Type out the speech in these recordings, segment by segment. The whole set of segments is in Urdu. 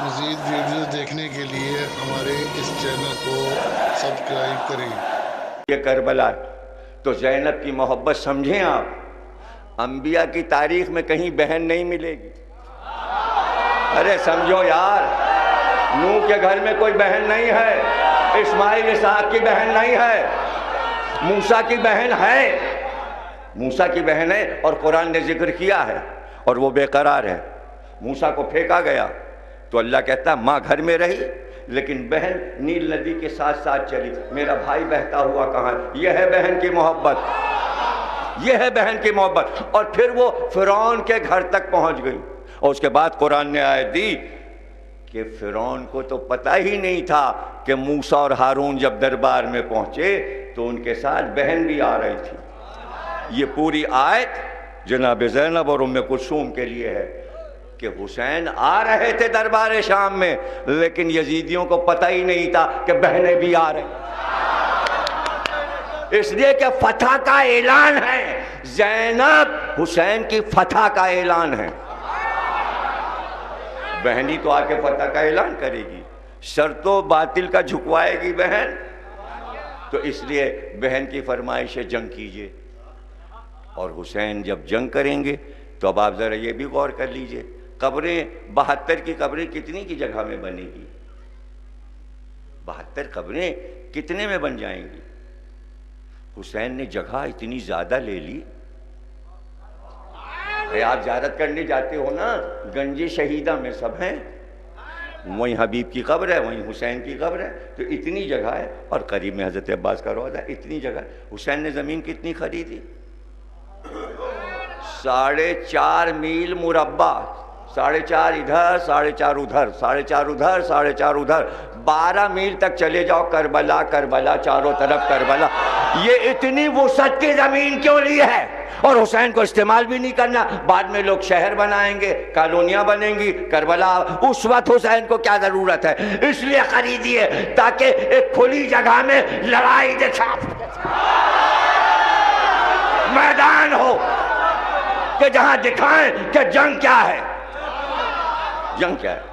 مزید ویڈیوز دیکھنے کے لیے ہمارے اس چینل کو سبسکرائب کریں۔ یہ کربلا تو زینب کی محبت سمجھیں آپ، انبیاء کی تاریخ میں کہیں بہن نہیں ملے گی۔ ارے سمجھو یار، نوح کے گھر میں کوئی بہن نہیں ہے، اسماعیل اسحاق کی بہن نہیں ہے، موسیٰ کی بہن ہے، موسیٰ کی بہن ہے اور قرآن نے ذکر کیا ہے اور وہ بے قرار ہے۔ موسیٰ کو پھینکا گیا تو اللہ کہتا ہے ماں گھر میں رہی لیکن بہن نیل ندی کے ساتھ ساتھ چلی، میرا بھائی بہتا ہوا کہاں ہے؟ یہ ہے بہن کی محبت، یہ ہے بہن کی محبت۔ اور پھر وہ فرعون کے گھر تک پہنچ گئی اور اس کے بعد قرآن نے آیت دی کہ فرعون کو تو پتہ ہی نہیں تھا کہ موسیٰ اور ہارون جب دربار میں پہنچے تو ان کے ساتھ بہن بھی آ رہی تھی۔ یہ پوری آیت جناب زینب اور ام کلثوم کے لیے ہے کہ حسین آ رہے تھے دربار شام میں لیکن یزیدیوں کو پتہ ہی نہیں تھا کہ بہنیں بھی آ رہے، اس لیے کہ فتح کا اعلان ہے، زینب حسین کی فتح کا اعلان ہے۔ بہنی تو آ کے فتح کا اعلان کرے گی، سر تو باطل کا جھکوائے گی بہن، تو اس لیے بہن کی فرمائش ہے جنگ کیجئے۔ اور حسین جب جنگ کریں گے تو اب آپ ذرا یہ بھی غور کر لیجئے، قبریں 72 کی قبریں کتنی کی جگہ میں بنے گی؟ 72 قبریں کتنے میں بن جائیں گی؟ حسین نے جگہ اتنی زیادہ لے لی۔ آپ زیارت کرنے جاتے ہو نا، گنج شہیدہ میں سب ہیں، وہیں حبیب کی قبر ہے، وہیں حسین کی قبر ہے، تو اتنی جگہ ہے، اور قریب میں حضرت عباس کا روضہ ہے، اتنی جگہ ہے۔ حسین نے زمین کتنی خریدی؟ 4.5 میل مربع، 4.5 ادھر 4.5 ادھر، 4.5 ادھر 4.5 ادھر، 12 میل تک چلے جاؤ، کربلا کربلا، چاروں طرف کربلا۔ یہ اتنی وسعت کی زمین کیوں لی ہے؟ اور حسین کو استعمال بھی نہیں کرنا، بعد میں لوگ شہر بنائیں گے، کالونیاں بنیں گی، کربلا، اس وقت حسین کو کیا ضرورت ہے؟ اس لیے خریدی ہے تاکہ ایک کھلی جگہ میں لڑائی دکھا، میدان ہو کہ جہاں دکھائیں کہ جنگ کیا ہے، جنگ کیا ہے۔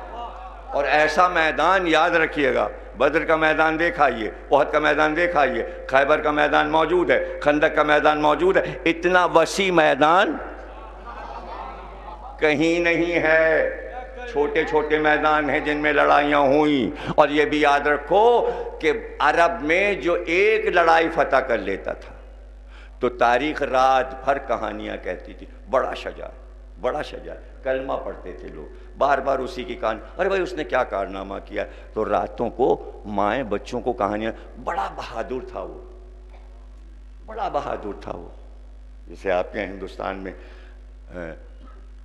اور ایسا میدان یاد رکھیے گا، بدر کا میدان دیکھ آئیے، احد کا میدان دیکھ آئیے، خیبر کا میدان موجود ہے، خندق کا میدان موجود ہے، اتنا وسیع میدان کہیں نہیں ہے۔ چھوٹے چھوٹے میدان ہیں جن میں لڑائیاں ہوئیں، اور یہ بھی یاد رکھو کہ عرب میں جو ایک لڑائی فتح کر لیتا تھا تو تاریخ رات بھر کہانیاں کہتی تھی، بڑا شجاع، بڑا شجاع، کلمہ پڑھتے تھے لوگ، بار بار اسی کی کہانی، ارے بھائی اس نے کیا کارنامہ کیا، تو راتوں کو مائیں بچوں کو کہانیاں، بڑا بہادر تھا وہ، بڑا بہادر تھا وہ۔ جسے آپ کے ہندوستان میں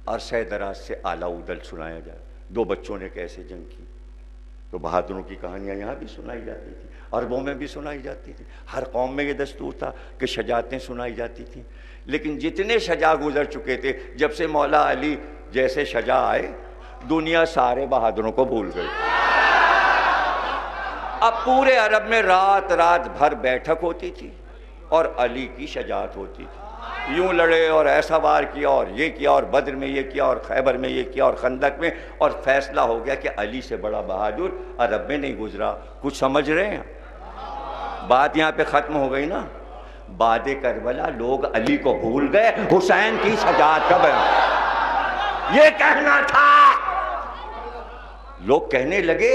عرصہ دراز سے آلہ ادل سنایا جائے، 2 بچوں نے کیسے جنگ کی، تو بہادروں کی کہانیاں یہاں بھی سنائی جاتی تھی، عربوں میں بھی سنائی جاتی تھی، ہر قوم میں یہ دستور تھا کہ شجاعتیں سنائی جاتی تھیں۔ لیکن جتنے شجاع گزر چکے تھے، جب سے مولا علی جیسے شجاع آئے، دنیا سارے بہادروں کو بھول گئی۔ اب پورے عرب میں رات رات بھر بیٹھک ہوتی تھی اور علی کی شجاعت ہوتی تھی، یوں لڑے اور ایسا وار کیا اور یہ کیا اور بدر میں یہ کیا اور خیبر میں یہ کیا اور خندق میں، اور فیصلہ ہو گیا کہ علی سے بڑا بہادر عرب میں نہیں گزرا۔ کچھ سمجھ رہے ہیں؟ بات یہاں پہ ختم ہو گئی نا۔ بعد کربلا لوگ علی کو بھول گئے، حسین کی شجاعت کا بیان یہ کہنا تھا۔ لوگ کہنے لگے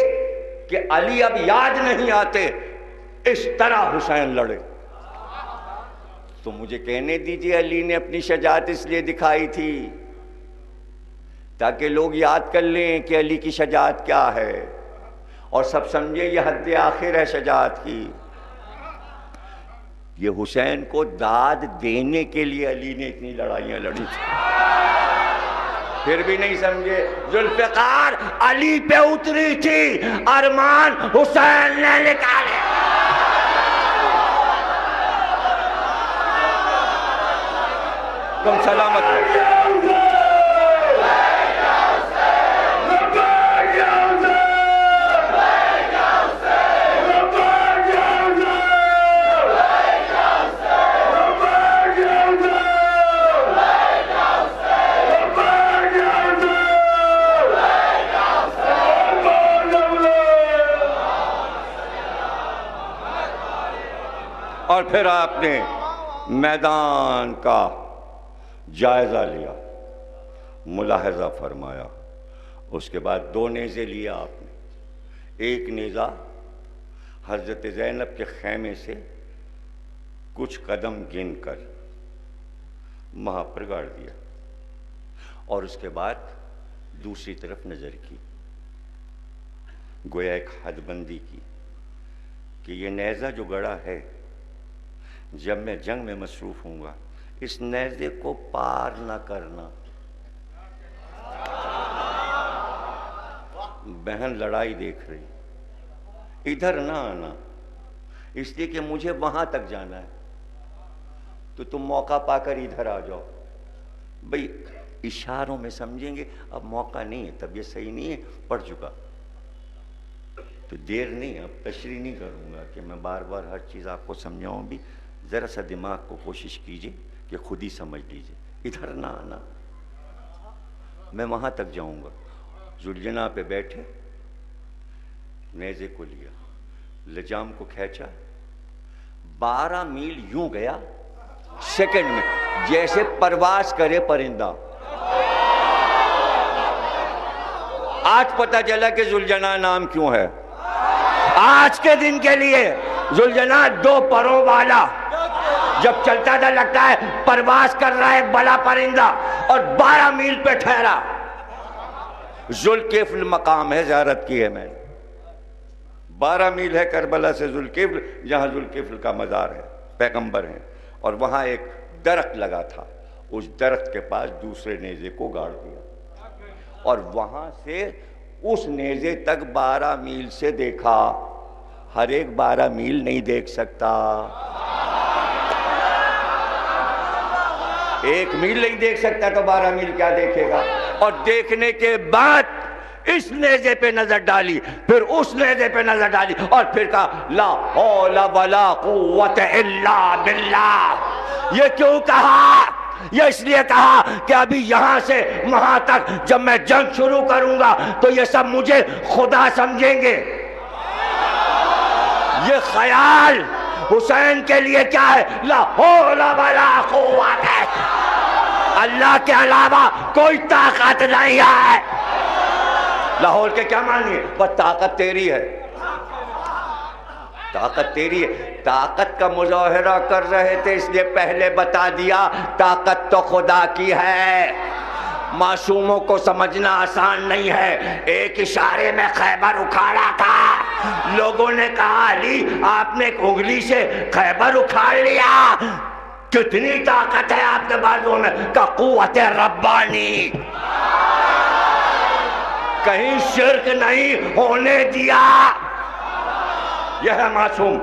کہ علی اب یاد نہیں آتے، اس طرح حسین لڑے۔ تو مجھے کہنے دیجئے، علی نے اپنی شجاعت اس لیے دکھائی تھی تاکہ لوگ یاد کر لیں کہ علی کی شجاعت کیا ہے، اور سب سمجھیں یہ حد آخر ہے شجاعت کی۔ یہ حسین کو داد دینے کے لیے علی نے اتنی لڑائیاں لڑی تھی، پھر بھی نہیں سمجھے۔ ذوالفقار علی پہ اتری تھی، ارمان حسین نے نکالے۔ تم سلامت ہو۔ اور پھر آپ نے میدان کا جائزہ لیا، ملاحظہ فرمایا، اس کے بعد 2 نیزے لیا آپ نے. ایک نیزہ حضرت زینب کے خیمے سے کچھ قدم گن کر وہاں پر گاڑ دیا، اور اس کے بعد دوسری طرف نظر کی، گویا ایک حد بندی کی کہ یہ نیزہ جو گڑا ہے، جب میں جنگ میں مصروف ہوں گا اس نیزے کو پار نہ کرنا. بہن لڑائی دیکھ رہی، ادھر نہ آنا، اس لیے کہ مجھے وہاں تک جانا ہے، تو تم موقع پا کر ادھر آ جاؤ. بھئی اشاروں میں سمجھیں گے، اب موقع نہیں ہے، طبیعت صحیح نہیں ہے، پڑ چکا، تو دیر نہیں، اب تشریح نہیں کروں گا کہ میں بار بار ہر چیز آپ کو سمجھاؤں. بھی ذرا سا دماغ کو کوشش کیجئے کہ خود ہی سمجھ لیجئے. ادھر نہ آنا، میں وہاں تک جاؤں گا. ذوالجناح پہ بیٹھے، نیزے کو لیا، لجام کو کھینچا، 12 میل یوں گیا سیکنڈ میں، جیسے پرواز کرے پرندہ. آج پتہ چلا کہ ذوالجناح نام کیوں ہے. آج کے دن کے لیے ذوالجناح 2 پروں والا، جب چلتا تھا لگتا ہے پرواز کر رہا ہے بلا پرندہ، اور 12 میل پہ ٹھہرا. ذوالکفل مقام ہے، زیارت کی ہے میں نے. 12 میل ہے کربلا سے ذوالکفل، جہاں ذوالکفل کا مزار ہے، پیغمبر ہیں. اور وہاں ایک درخت لگا تھا، اس درخت کے پاس دوسرے نیزے کو گاڑ دیا، اور وہاں سے اس نیزے تک 12 میل سے دیکھا. ہر ایک 12 میل نہیں دیکھ سکتا، 1 میل نہیں دیکھ سکتا تو 12 میل کیا دیکھے گا. اور دیکھنے کے بعد اس نیزے پہ نظر ڈالی، پھر اس نیزے پہ نظر ڈالی، اور پھر کہا لا حول ولا قوت الا باللہ. یہ کیوں کہا؟ یہ اس لیے کہا کہ ابھی یہاں سے وہاں تک جب میں جنگ شروع کروں گا تو یہ سب مجھے خدا سمجھیں گے. یہ خیال حسین کے لیے کیا ہے؟ لا حول ولا قوت، اللہ کے علاوہ کوئی طاقت نہیں ہے. لاہور کے کیا معنی ہے؟ بس طاقت تیری ہے، طاقت تیری ہے. طاقت کا مظاہرہ کر رہے تھے، اس لیے پہلے بتا دیا طاقت تو خدا کی ہے. معصوموں کو سمجھنا آسان نہیں ہے. ایک اشارے میں خیبر اکھاڑا تھا، لوگوں نے کہا علی آپ نے ایک انگلی سے خیبر اکھاڑ لیا، کتنی طاقت ہے آپ کے بازوں میں؟ کا قوت ربانی، کہیں شرک نہیں ہونے دیا. یہ ہے معصوم.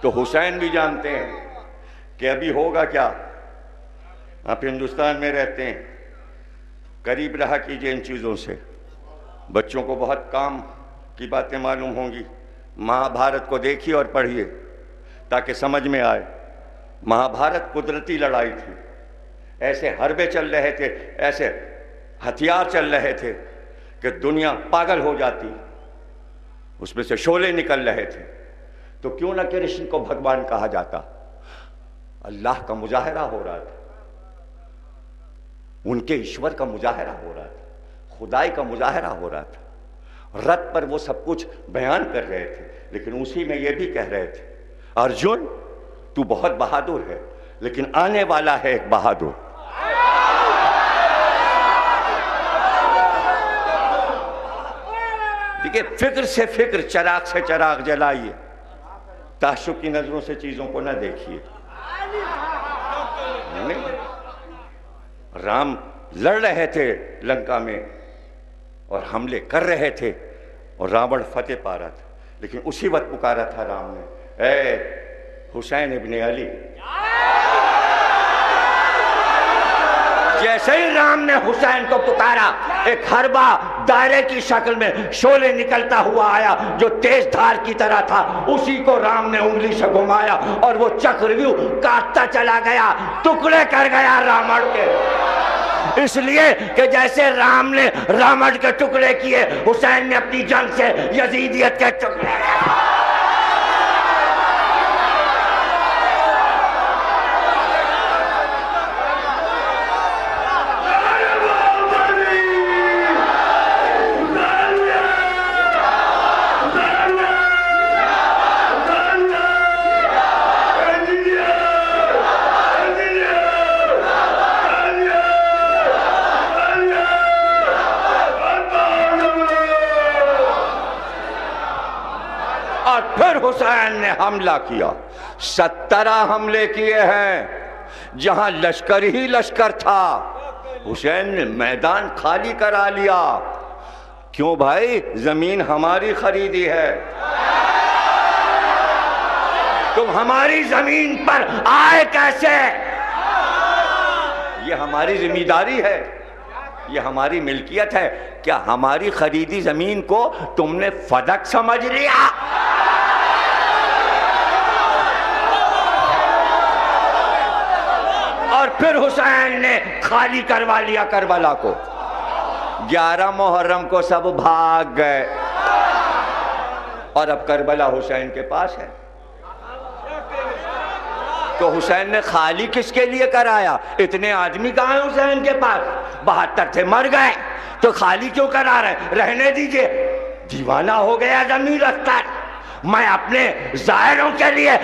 تو حسین بھی جانتے ہیں کہ ابھی ہوگا کیا. آپ ہندوستان میں رہتے ہیں، قریب رہا کیجئے ان چیزوں سے. بچوں کو بہت کام کی باتیں معلوم ہوں گی. مہابھارت کو دیکھیے اور پڑھیے تاکہ سمجھ میں آئے. مہابھارت قدرتی لڑائی تھی، ایسے حربے چل رہے تھے، ایسے ہتھیار چل رہے تھے کہ دنیا پاگل ہو جاتی. اس میں سے شعلے نکل رہے تھے. تو کیوں نہ کرشن کو بھگوان کہا جاتا؟ اللہ کا مظاہرہ ہو رہا تھا، ان کے ایشور کا مظاہرہ ہو رہا تھا، خدائی کا مظاہرہ ہو رہا تھا. رت پر وہ سب کچھ بیان کر رہے تھے، لیکن اسی میں یہ بھی کہہ رہے تھے ارجن تو بہت بہادر ہے، لیکن آنے والا ہے ایک بہادر. دیکھیں فکر سے فکر، چراغ سے چراغ جلائیے. تعصب کی نظروں سے چیزوں کو نہ دیکھیے. رام لڑ رہے تھے لنکا میں اور حملے کر رہے تھے اور راوڑ فتح پا رہا تھا، لیکن اسی وقت پکارا تھا رام نے اے حسین ابن علی. جیسے ہی رام نے حسین کو پکارا، ایک حربہ دائرے کی شکل میں شعلے نکلتا ہوا آیا جو تیز دھار کی طرح تھا. اسی کو رام نے انگلی سے گھمایا اور وہ چکرویو کاٹتا چلا گیا، ٹکڑے کر گیا راوڑ کے. اس لیے کہ جیسے رام نے راوڑ کے ٹکڑے کیے، حسین نے اپنی جنگ سے یزیدیت کے ٹکڑے. پھر حسین نے حملہ کیا. 17 حملے کیے ہیں جہاں لشکر ہی لشکر تھا. حسین نے میدان خالی کرا لیا. کیوں بھائی؟ زمین ہماری خریدی ہے. تم ہماری زمین پر آئے کیسے؟ یہ ہماری ذمہ داری ہے, یہ ہماری ملکیت ہے. کیا ہماری خریدی زمین کو تم نے فدق سمجھ لیا؟ اور پھر حسین نے خالی کروا لیا کربلا کو. 11 محرم کو سب بھاگ گئے اور اب کربلا حسین کے پاس ہے. تو حسین نے خالی کس کے لیے کرایا؟ اتنے آدمی کہاں ہیں حسین کے پاس؟ 72 تھے, مر گئے, تو خالی کیوں کرا رہے؟ رہنے دیجئے. دیوانہ ہو گیا ضمیر اختر. میں اپنے ظاہروں کے لیے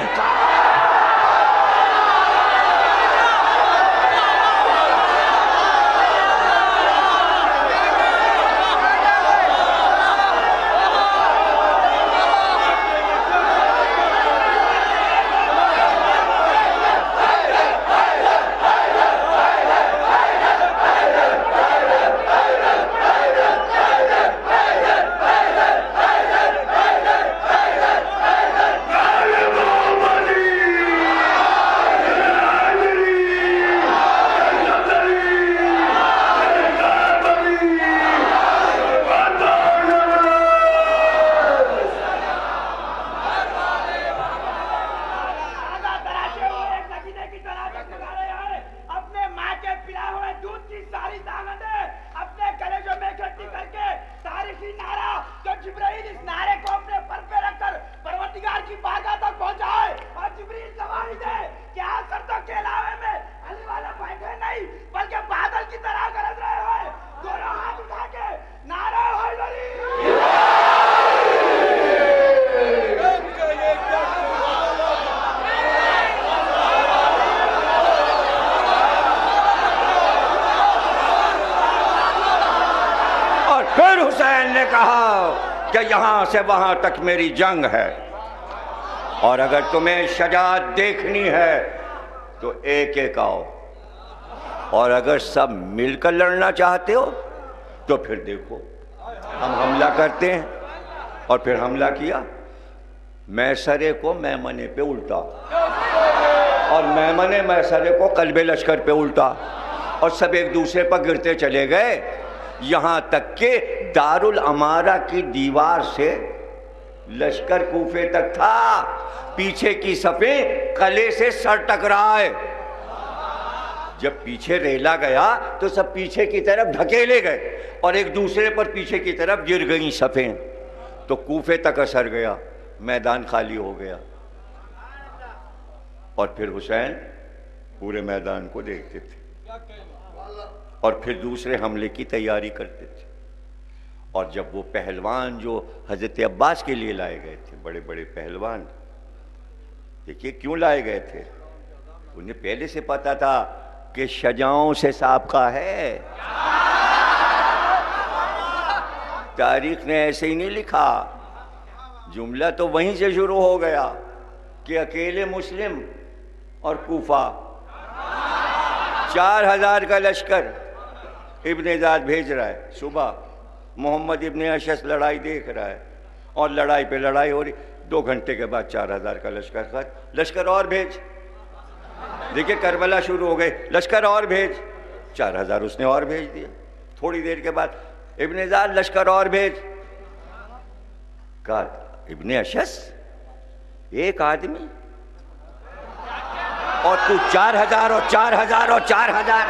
کہ یہاں سے وہاں تک میری جنگ ہے, اور اگر تمہیں شجاعت دیکھنی ہے تو ایک ایک آؤ, اور اگر سب مل کر لڑنا چاہتے ہو تو پھر دیکھو ہم حملہ کرتے ہیں. اور پھر حملہ کیا. میسرے کو میمنے پہ الٹا, اور میمنے میسرے کو قلب لشکر پہ الٹا, اور سب ایک دوسرے پر گرتے چلے گئے, یہاں تک کہ دارالعمارہ کی دیوار سے لشکر کوفے تک تھا. پیچھے کی صفیں قلعے سے سر ٹکرائے. جب پیچھے ریلا گیا تو سب پیچھے کی طرف دھکیلے گئے اور ایک دوسرے پر پیچھے کی طرف گر گئیں صفیں. تو کوفے تک اثر گیا, میدان خالی ہو گیا. اور پھر حسین پورے میدان کو دیکھتے تھے اور پھر دوسرے حملے کی تیاری کرتے تھے. اور جب وہ پہلوان جو حضرت عباس کے لیے لائے گئے تھے, بڑے بڑے پہلوان, دیکھیے کیوں لائے گئے تھے؟ انہیں پہلے سے پتا تھا کہ شجاعوں سے سابقہ ہے. تاریخ نے ایسے ہی نہیں لکھا, جملہ تو وہیں سے شروع ہو گیا کہ اکیلے مسلم اور کوفہ 4000 کا لشکر ابن زیاد بھیج رہا ہے. صبح محمد ابن اشعث لڑائی دیکھ رہا ہے اور لڑائی پہ لڑائی ہو رہی. 2 گھنٹے کے بعد 4000 کا لشکر خط, لشکر اور بھیج. دیکھیں کربلا شروع ہو گئے, لشکر اور بھیج. 4000 اس نے اور بھیج دیا. تھوڑی دیر کے بعد ابن زیاد لشکر اور بھیج. کہا ابن اشعث ایک آدمی اور تو 4000 اور 4000 اور 4000.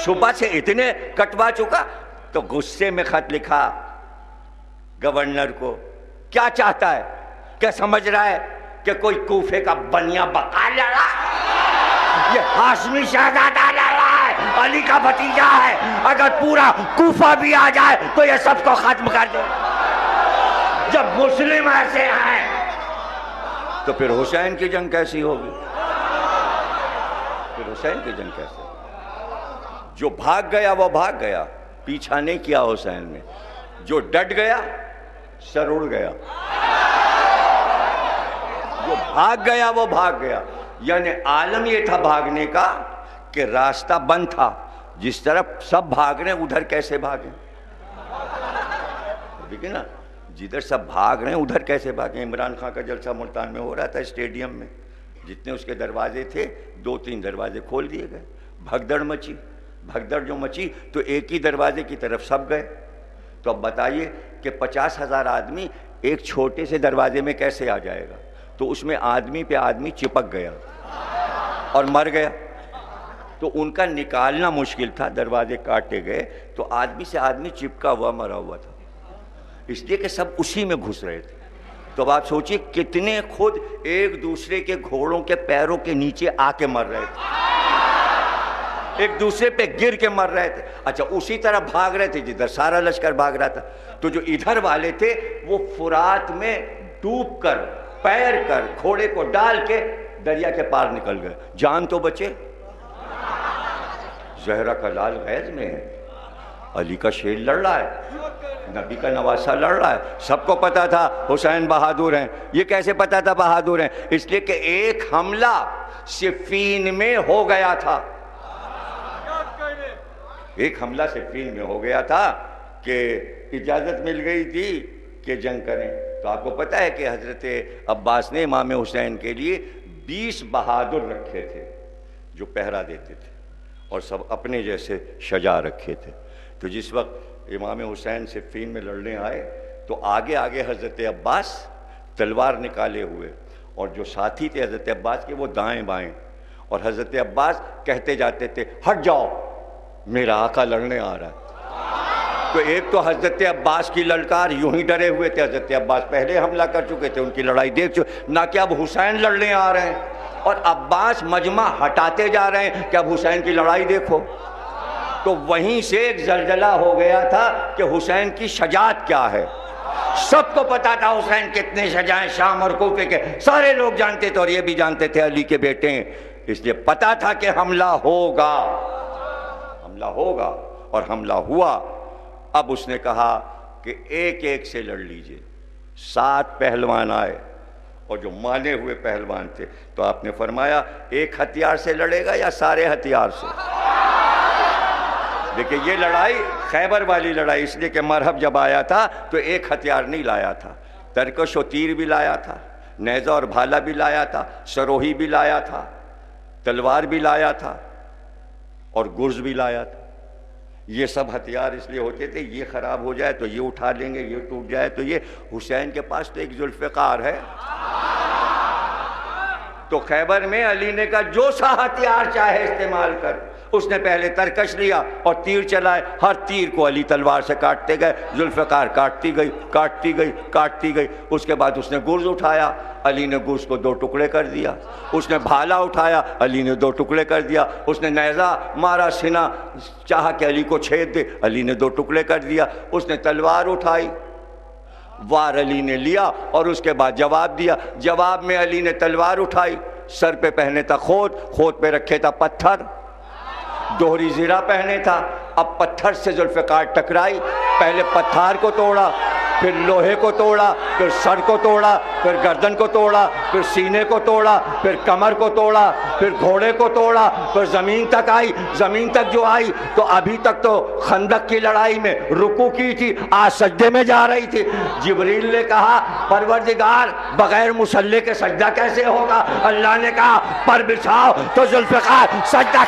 صبح سے اتنے کٹوا چکا. تو غصے میں خط لکھا گورنر کو. کیا چاہتا ہے؟ کیا سمجھ رہا ہے کہ کوئی کوفے کا بنیا بقا لڑا؟ یہ ہاشمی شہزادہ لڑا ہے, علی کا بھتیجا ہے. اگر پورا کوفہ بھی آ جائے تو یہ سب کو ختم کر دے. جب مسلم ایسے ہیں تو پھر حسین کی جنگ کیسی ہوگی؟ پھر حسین کی جنگ کیسے؟ جو بھاگ گیا وہ بھاگ گیا, پیچھا نہیں کیا حسین نے. جو ڈٹ گیا سر اڑ گیا. جو بھاگ گیا وہ بھاگ گیا. یعنی عالم یہ تھا بھاگنے کا کہ راستہ بند تھا. جس طرف سب بھاگ رہے ہیں ادھر کیسے بھاگیں؟ دیکھیں نا، جدھر سب بھاگ رہے ہیں ادھر کیسے بھاگیں؟ عمران خان کا جلسہ ملتان میں ہو رہا تھا اسٹیڈیم میں، جتنے اس کے دروازے تھے 2-3 دروازے کھول دیے گئے. بھگدڑ مچی. بھگدڑ جو مچی تو ایک ہی دروازے کی طرف سب گئے. تو اب بتائیے کہ 50,000 آدمی ایک چھوٹے سے دروازے میں کیسے آ جائے گا؟ تو اس میں آدمی پہ آدمی چپک گیا اور مر گیا. تو ان کا نکالنا مشکل تھا، دروازے کاٹے گئے تو آدمی سے آدمی چپکا ہوا مرا ہوا تھا، اس لیے کہ سب اسی میں گھس رہے تھے. تو اب آپ سوچئے کتنے خود ایک دوسرے کے گھوڑوں کے پیروں کے نیچے آ کے مر رہے تھے، ایک دوسرے پہ گر کے مر رہے تھے. اچھا اسی طرح بھاگ رہے تھے جدھر سارا لشکر بھاگ رہا تھا. تو جو ادھر والے تھے وہ فرات میں ڈوب کر پیر کر گھوڑے کو ڈال کے دریا کے پار نکل گئے. جان تو بچے. زہرا کا لال غیظ میں ہے، علی کا شیر لڑ رہا ہے، نبی کا نواسہ لڑ رہا ہے. سب کو پتا تھا حسین بہادر ہیں. یہ کیسے پتا تھا بہادر ہیں؟ اس لیے کہ ایک حملہ صفین میں ہو گیا تھا. ایک حملہ صفین میں ہو گیا تھا کہ اجازت مل گئی تھی کہ جنگ کریں. تو آپ کو پتا ہے کہ حضرت عباس نے امام حسین کے لیے 20 بہادر رکھے تھے جو پہرا دیتے تھے، اور سب اپنے جیسے شجاع رکھے تھے. تو جس وقت امام حسین صفین میں لڑنے آئے تو آگے آگے حضرت عباس تلوار نکالے ہوئے، اور جو ساتھی تھے حضرت عباس کے وہ دائیں بائیں، اور حضرت عباس کہتے جاتے تھے ہٹ جاؤ میرا آقا لڑنے آ رہا ہے. تو ایک تو حضرت عباس کی للکار، یوں ہی ڈرے ہوئے تھے. حضرت عباس پہلے حملہ کر چکے تھے، ان کی لڑائی دیکھ چکے، نہ کہ اب حسین لڑنے آ رہے ہیں، اور عباس مجمع ہٹاتے جا رہے ہیں کہ اب حسین کی لڑائی دیکھو. تو وہیں سے ایک زلزلہ ہو گیا تھا کہ حسین کی شجاعت کیا ہے. سب کو پتا تھا حسین کتنے شجاع ہیں، شام اور کوفے کے سارے لوگ جانتے تھے، اور یہ بھی جانتے تھے علی کے بیٹے ہیں. اس لیے پتا تھا کہ حملہ ہوگا، حملہ ہوگا، اور حملہ ہوا. اب اس نے کہا کہ ایک ایک سے لڑ لیجئے. 7 پہلوان آئے، اور جو مانے ہوئے پہلوان تھے. تو آپ نے فرمایا ایک ہتھیار سے لڑے گا یا سارے ہتھیار سے؟ دیکھیں یہ لڑائی خیبر والی لڑائی، اس لیے کہ مرحب جب آیا تھا تو ایک ہتھیار نہیں لایا تھا، ترکش و تیر بھی لایا تھا، نیزہ اور بھالا بھی لایا تھا، سروہی بھی لایا تھا، تلوار بھی لایا تھا، اور گرز بھی لایا تھا. یہ سب ہتھیار اس لیے ہوتے تھے یہ خراب ہو جائے تو یہ اٹھا لیں گے، یہ ٹوٹ جائے تو یہ. حسین کے پاس تو ایک ذوالفقار ہے. تو خیبر میں علی نے کہا جو سا ہتھیار چاہے استعمال کر. اس نے پہلے ترکش لیا اور تیر چلائے، ہر تیر کو علی تلوار سے کاٹتے گئے. ذوالفقار کاٹتی گئی کاٹتی گئی کاٹتی گئی. اس کے بعد اس نے گرز اٹھایا، علی نے گرز کو 2 ٹکڑے کر دیا. اس نے بھالا اٹھایا، علی نے 2 ٹکڑے کر دیا. اس نے نیزہ مارا، سینہ چاہا کہ علی کو چھید دے، علی نے 2 ٹکڑے کر دیا. اس نے تلوار اٹھائی، وار علی نے لیا، اور اس کے بعد جواب دیا. جواب میں علی نے تلوار اٹھائی، سر پہ پہنے تھا خود، خود پہ رکھے تھا پتھر، دوہری زرہ پہنے تھا. اب پتھر سے ذوالفقار ٹکرائی، پہلے پتھر کو توڑا، پھر لوہے کو توڑا، پھر سر کو توڑا، پھر گردن کو توڑا، پھر سینے کو توڑا، پھر کمر کو توڑا، پھر گھوڑے کو توڑا، پھر زمین تک آئی. زمین تک جو آئی تو ابھی تک تو خندق کی لڑائی میں رکوع کی تھی، آج سجدے میں جا رہی تھی. جبریل نے کہا پروردگار بغیر مصلی کے سجدہ کیسے ہوگا؟ اللہ نے کہا پر بچھاؤ، تو ذوالفقار سجدہ.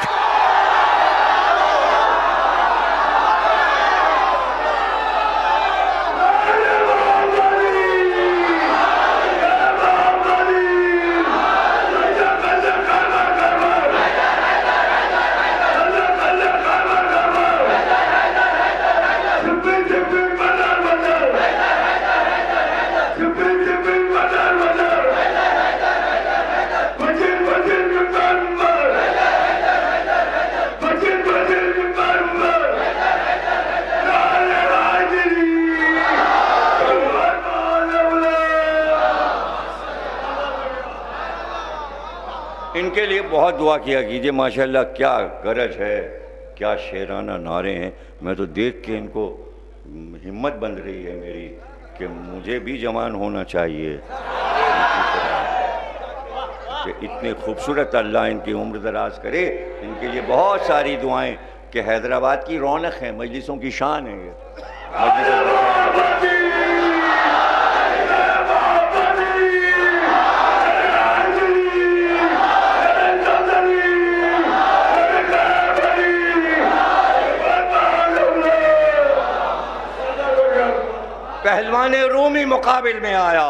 ان کے لیے بہت دعا کیا کیجئے. ماشاءاللہ کیا گرج ہے، کیا شیرانہ نعرے ہیں. میں تو دیکھ کے ان کو ہمت بن رہی ہے میری کہ مجھے بھی جوان ہونا چاہیے. کہ اتنے خوبصورت اللہ ان کی عمر دراز کرے. ان کے لیے بہت ساری دعائیں کہ حیدرآباد کی رونق ہے, مجلسوں کی شان ہے یہ پہلوان رومی مقابل میں آیا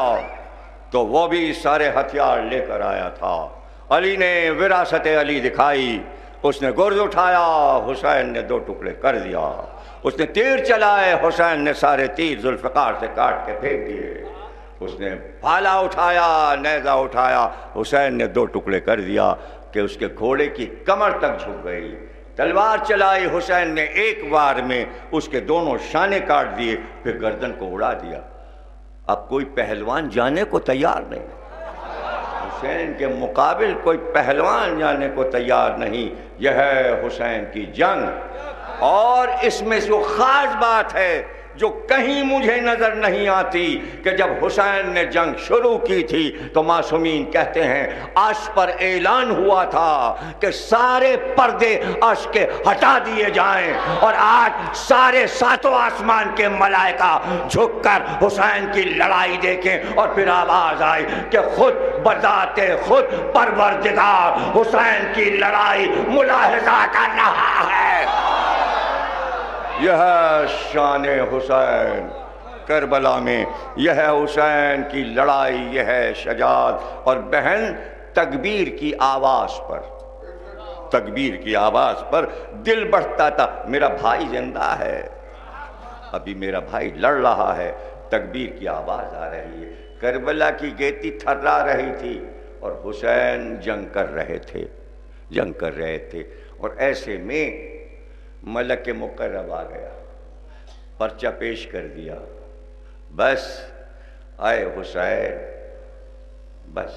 تو وہ بھی سارے ہتھیار لے کر آیا تھا. علی نے وراثت علی دکھائی, اس نے گرز اٹھایا, حسین نے 2 ٹکڑے کر دیا. اس نے تیر چلائے, حسین نے سارے تیر ذوالفقار سے کاٹ کے پھینک دیے. اس نے بھالا اٹھایا, نیزہ اٹھایا, حسین نے 2 ٹکڑے کر دیا کہ اس کے گھوڑے کی کمر تک جھک گئی. تلوار چلائی, حسین نے ایک بار میں اس کے دونوں شانے کاٹ دیے, پھر گردن کو اڑا دیا. اب کوئی پہلوان جانے کو تیار نہیں, حسین کے مقابل کوئی پہلوان جانے کو تیار نہیں. یہ ہے حسین کی جنگ, اور اس میں جو خاص بات ہے جو کہیں مجھے نظر نہیں آتی کہ جب حسین نے جنگ شروع کی تھی تو معصومین کہتے ہیں عرش پر اعلان ہوا تھا کہ سارے پردے عرش کے ہٹا دیے جائیں, اور آج سارے 7 آسمان کے ملائکہ جھک کر حسین کی لڑائی دیکھیں, اور پھر آواز آئی کہ خود بذات خود پروردگار حسین کی لڑائی ملاحظہ کر رہا ہے. یہ ہے شان حسین کربلا میں, یہ ہے حسین کی لڑائی, یہ ہے شجاعت. اور بہن تکبیر کی آواز پر, تکبیر کی آواز پر دل بڑھتا تھا, میرا بھائی زندہ ہے, ابھی میرا بھائی لڑ رہا ہے. تکبیر کی آواز آ رہی ہے, کربلا کی گیتی تھرا رہی تھی, اور حسین جنگ کر رہے تھے, جنگ کر رہے تھے. اور ایسے میں ملک مقرب آ گیا, پرچہ پیش کر دیا, بس آئے حسین, بس